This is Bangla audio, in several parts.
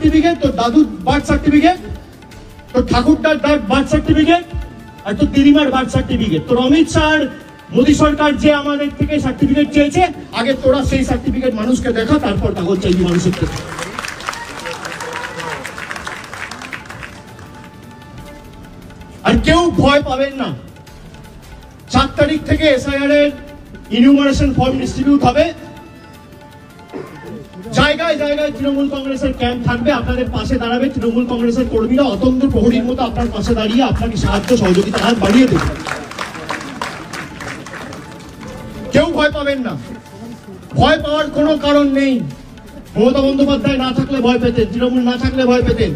সার্টিফিকেট, তোর দাদুর বার্থ সার্টিফিকেট, তোর ঠাকুরদার বার্থ সার্টিফিকেট, আর তোর দিদিমার বার্থ সার্টিফিকেট। তোর অমিত শাহ, মোদী সরকার যে আমাদের থেকে সার্টিফিকেট চেয়েছে, আগে তোরা সেই সার্টিফিকেট মানুষকে দেখা, তারপর কাগজ চাইবি মানুষের থেকে। আর কেউ ভয় পাবেন না। 4 তারিখ থেকে এসআইআর এর ইনিউমারেশন ফর্ম ডিস্ট্রিবিউট হবে। জায়গায় জায়গায় তৃণমূল কংগ্রেসের ক্যাম্প থাকবে, আপনাদের পাশে দাঁড়াবে তৃণমূল কংগ্রেসের কর্মীরা, অতন্ত্র প্রহরীর মতো আপনার পাশে দাঁড়িয়ে আপনাকে সাহায্য সহযোগিতা হাত বাড়িয়ে দেবে। কেউ ভয় পাবেন না, ভয় পাওয়ার কোনো কারণ নেই। মমতা বন্দ্যোপাধ্যায় না থাকলে ভয় পেতেন, তৃণমূল না থাকলে ভয় পেতেন।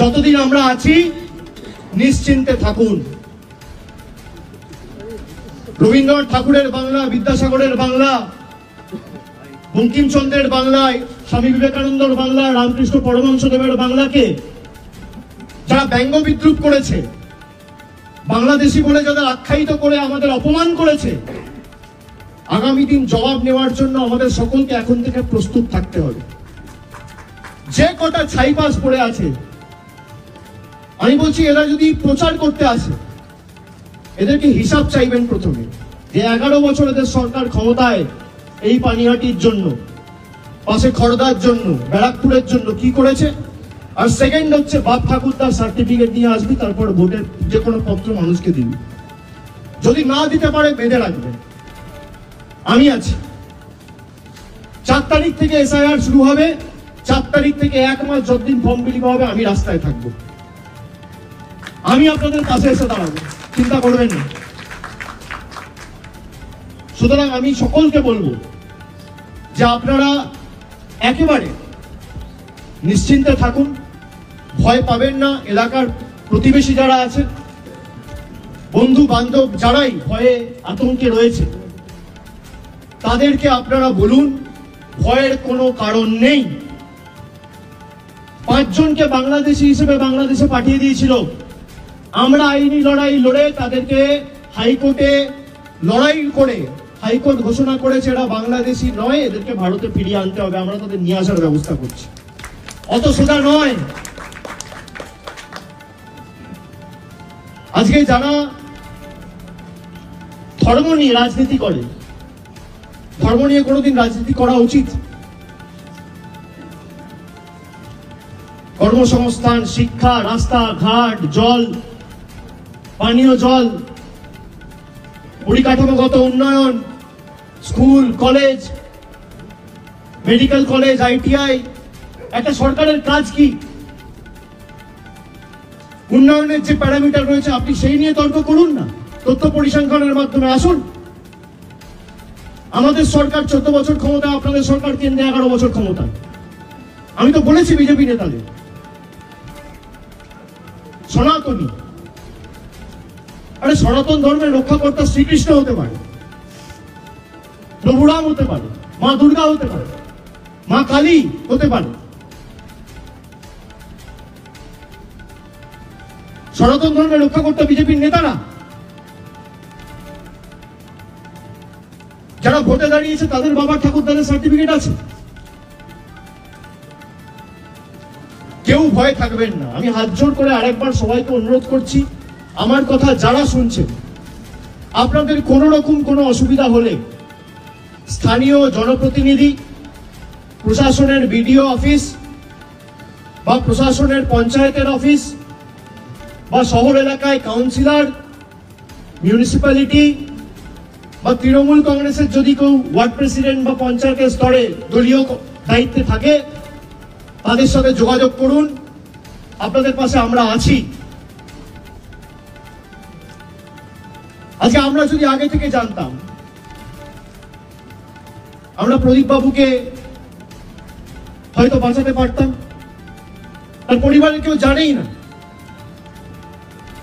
যতদিন আমরা আছি নিশ্চিন্তে থাকুন। রবীন্দ্রনাথ ঠাকুরের বাংলা, বিদ্যাসাগরের বাংলা, বঙ্কিমচন্দ্রের বাংলায়, স্বামী বিবেকানন্দর বাংলা, রামকৃষ্ণ পরমহংসদেবের বাংলাকে যারা ব্যঙ্গ বিদ্রুপ করেছে, বাংলাদেশি বলে যাদের আখ্যায়িত করে আমাদের অপমান করেছে, আগামী দিন জবাব নেওয়ার জন্য আমাদের সকলকে এখন থেকে প্রস্তুত থাকতে হবে। যে কটা ছাইপাস পড়ে আছে, আমি বলছি এরা যদি প্রচার করতে আসে, এদেরকে হিসাব চাইবেন প্রথমে, যে 11 বছর এদের সরকার ক্ষমতায় এই পানিহাটির জন্য, পাশে খড়দার জন্য, ব্যারাকপুরের জন্য কি করেছে। আর সেকেন্ড হচ্ছে বাপ ঠাকুরদার সার্টিফিকেট নিয়ে আসবি, তারপর ভোটের যে কোনো পত্র মানুষকে দিবি। যদি না দিতে পারে বেঁধে রাখবেন, আমি আছি। 4 তারিখ থেকে এসআইআর শুরু হবে, 4 তারিখ থেকে 1 মাস যতদিন ফর্ম বিলি হবে আমি রাস্তায় থাকবো, আমি আপনাদের কাছে এসে দাঁড়াবো, চিন্তা করবেন না। সুতরাং আমি সকলকে বলবো যে আপনারা একেবারে নিশ্চিন্তে থাকুন, ভয় পাবেন না। এলাকার প্রতিবেশী যারা আছে, বন্ধু বান্ধব যারাই ভয়ে আতঙ্কে রয়েছে, তাদেরকে আপনারা বলুন ভয়ের কোনো কারণ নেই। 5 জনকে বাংলাদেশি হিসেবে বাংলাদেশে পাঠিয়ে দিয়েছিল, আমরা আইনি লড়াই লড়ে তাদেরকে হাইকোর্টে লড়াই করে হাইকোর্ট ঘোষণা করেছে এরা বাংলাদেশি নয়, এদেরকে ভারতে ফিরিয়ে আনতে হবে, আমরা তাদের নিয়ে আসার ব্যবস্থা করছি। অত সোজা নয়। আজকে যারা ধর্ম নিয়ে রাজনীতি করে, ধর্ম নিয়ে কোনোদিন রাজনীতি করা উচিত? কর্মসংস্থান, শিক্ষা, রাস্তা ঘাট, জল, পানীয় জল, পরিকাঠামোগত উন্নয়ন, school college, medical college, ITI, একটা সরকারের কাজ কি? উন্নয়নের যে প্যারামিটার রয়েছে আপনি সেই নিয়ে তর্ক করুন না, তথ্য পরিসংখ্যানের মাধ্যমে আসুন। আমাদের সরকার 14 বছর ক্ষমতা, আপনাদের সরকার কেন্দ্রে 11 বছর ক্ষমতা। আমি তো বলেছি বিজেপি নেতাদের, সনাতনী, আরে সনাতন ধর্মের রক্ষাকর্তা শ্রীকৃষ্ণ হতে পারে, প্রভুরাম হতে পারে, মা দুর্গা হতে পারে, মা কালী হতে পারে। সনাতন ধর্মের রক্ষাকর্তা বিজেপির নেতারা, যারা ভোটে দাঁড়িয়েছে তাদের বাবা ঠাকুরদাদের সার্টিফিকেট আছে। কেউ ভয় থাকবেন না। আমি হাত জোর করে আরেকবার সবাইকে অনুরোধ করছি, আমার কথা যারা শুনছেন, আপনাদের কোনো রকম কোনো অসুবিধা হলে স্থানীয় জনপ্রতিনিধি, প্রশাসনের বিডিও অফিস বা প্রশাসনের পঞ্চায়েতের অফিস বা শহর এলাকায় কাউন্সিলর, মিউনিসিপ্যালিটি বা তৃণমূল কংগ্রেসের যদি কেউ ওয়ার্ড প্রেসিডেন্ট বা পঞ্চায়েতের স্তরে দলীয় দায়িত্বে থাকে, তাদের সাথে যোগাযোগ করুন, আপনাদের পাশে আমরা আছি। আজকে আমরা যদি আগে থেকে জানতাম, আমরা প্রদীপ বাবুকে হয়তো বাঁচাতে পারতাম। তার পরিবারের কেউ জানেই না,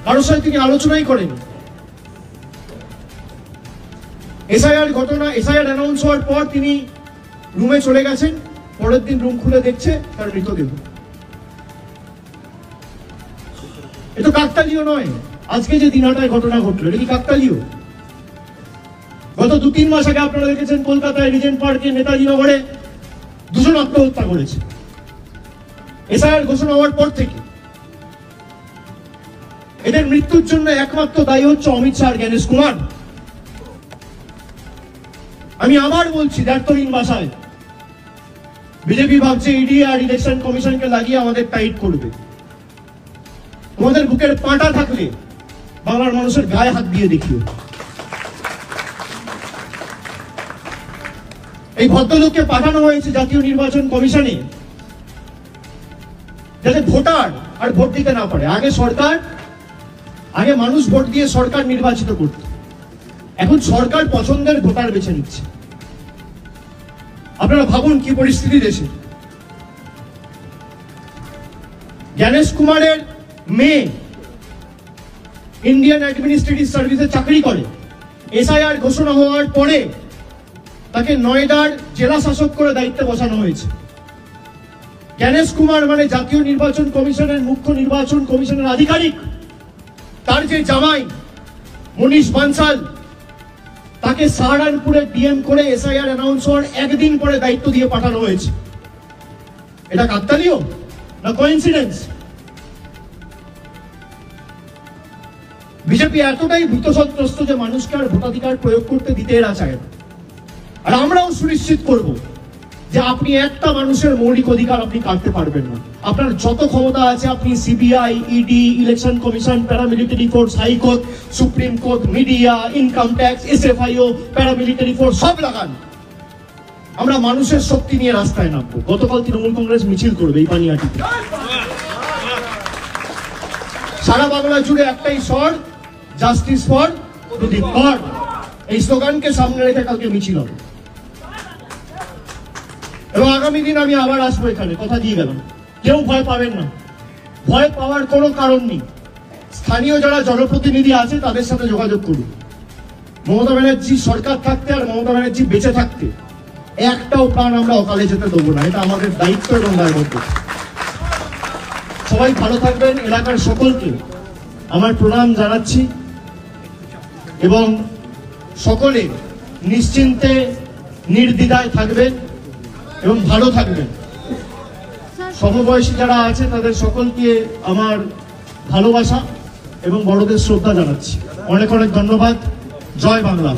কারোর সাথে তিনি আলোচনাই করেন। এসআইআর ঘটনা, এসআইআর অ্যানাউন্স হওয়ার পর তিনি রুমে চলে গেছেন, পরের দিন রুম খুলে দেখছে তার মৃতদেহ। এটা কাকতালীয় নয়। আজকে যে দিনহাটায় ঘটনা ঘটলো, এটা কি কাকতালীয়? গত 2-3 মাস আগে আপনারা দেখেছেন কলকাতায় রিজেন্ট পার্কে, নেতাজি নগরে 2 জন আত্মহত্যা করেছে। এসআইআর ঘোষণা হওয়ার পর থেকে এদের মৃত্যুর জন্য একমাত্র দায়ী হচ্ছে অমিত শাহ আর জ্ঞানেশ কুমার। আমি আবার বলছি দ্ব্যর্থহীন ভাষায়, বিজেপি ভাবছে ইডি আর ইলেকশন কমিশনকে লাগিয়ে আমাদের টাইট করবে। তোমাদের বুকের পাঁটা থাকলে বাংলার মানুষের গায়ে হাত দিয়ে দেখিও। এই ভদ্রলোককে পাঠানো হয়েছে জাতীয় নির্বাচন কমিশনে যাতে ভোটার আর ভোট দিতে না পারে। আগে মানুষ ভোট দিয়ে সরকার নির্বাচিত করত, এখন সরকার পছন্দের ভোটার বেছে নিচ্ছে। আপনারা ভাবুন কি পরিস্থিতি দেশে। জ্ঞানেশ কুমারের মেয়ে ইন্ডিয়ান অ্যাডমিনিস্ট্রেটিভ সার্ভিসে চাকরি করে। এসআইআর ঘোষণা হওয়ার পরে তাকে নয়ডার জেলা শাসক করে দায়িত্বে বসানো হয়েছে। জ্ঞানেশ কুমার মানে জাতীয় নির্বাচন কমিশনের মুখ্য নির্বাচন কমিশনের আধিকারিক। তার যে জামাই মনীষ বানসাল, তাকে সাহারানপুরে ডিএম করে এসআইআর অ্যানাউন্স হওয়ার একদিন পরে দায়িত্ব দিয়ে পাঠানো হয়েছে। এটা কাকতালীয় না কোইন্সিডেন্স? বিজেপি এতটাই ভীতসন্ত্রস্ত যে মানুষকে আর ভোটাধিকার প্রয়োগ করতে দিতে এরা চায় না। আর আমরাও সুনিশ্চিত করব যে আপনি একটা মানুষের মৌলিক অধিকার আপনি কাটতে পারবেন না। আপনার যত ক্ষমতা আছে আপনি CBI, ED, election commission, paramilitary force, high court, supreme court, media, income tax, SFIO, paramilitary force সব লাগান। আমরা মানুষের শক্তি নিয়ে রাস্তায় নামবো। গতকাল তৃণমূল কংগ্রেস মিছিল করবে এই পানিহাটিতে। সারা বাংলা জুড়ে একটাই স্বর, জাস্টিস ফর প্রদীপ কর। এই স্লোগানকে সামনে রেখে কালকে মিছিল হবে এবং আগামী দিন আমি আবার আসবো এখানে, কথা দিয়ে গেলাম। কেউ ভয় পাবেন না, ভয় পাওয়ার কোনো কারণ নেই। স্থানীয় যারা জনপ্রতিনিধি আছে তাদের সাথে যোগাযোগ করুন। মমতা ব্যানার্জি সরকার থাকতে আর মমতা ব্যানার্জি বেঁচে থাকতে একটাও প্রাণ আমরা অকালে যেতে দেবো না। এটা আমাদের দায়িত্ব এবং দায়বদ্ধ। সবাই ভালো থাকবেন। এলাকার সকলকে আমার প্রণাম জানাচ্ছি এবং সকলে নিশ্চিন্তে নির্দ্বিধায় থাকবেন এবং ভালো থাকবেন। সমবয়সী যারা আছে তাদের সকলকে আমার ভালোবাসা এবং বড়দের শ্রদ্ধা জানাচ্ছি। অনেক অনেক ধন্যবাদ। জয় বাংলা।